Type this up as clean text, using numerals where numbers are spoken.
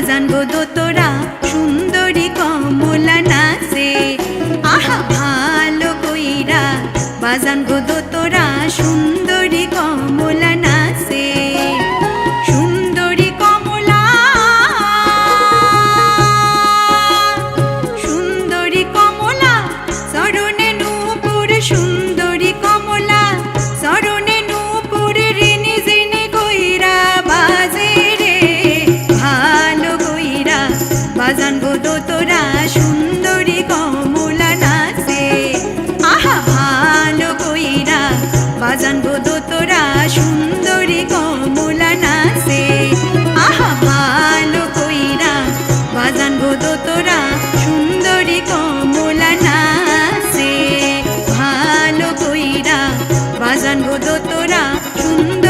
বাজানবো দোতরা সুন্দরী কমলা নাচে। আহা ভালো কইরা বাজানবো দোতরা সুন্দরী কমলা নাচে। সুন্দরী কমলা, সুন্দরী কমলা চরণে নূপুর, সুন্দরী কমলা চরণে নূপুর, রিনি জিনি কইরা বাজে রে। ভালো কইরা বাজানবো দোতরা সুন্দরী কমলা নাচে। আহা ভালো কইরা বাজানবো দোতরা সুন্দরী কমলা নাচে। আহা ভালো কইরা বাজানবো দোতরা সুন্দরী কমলা নাচে। ভালো কইরা বাজানবো দোতরা সুন্দরী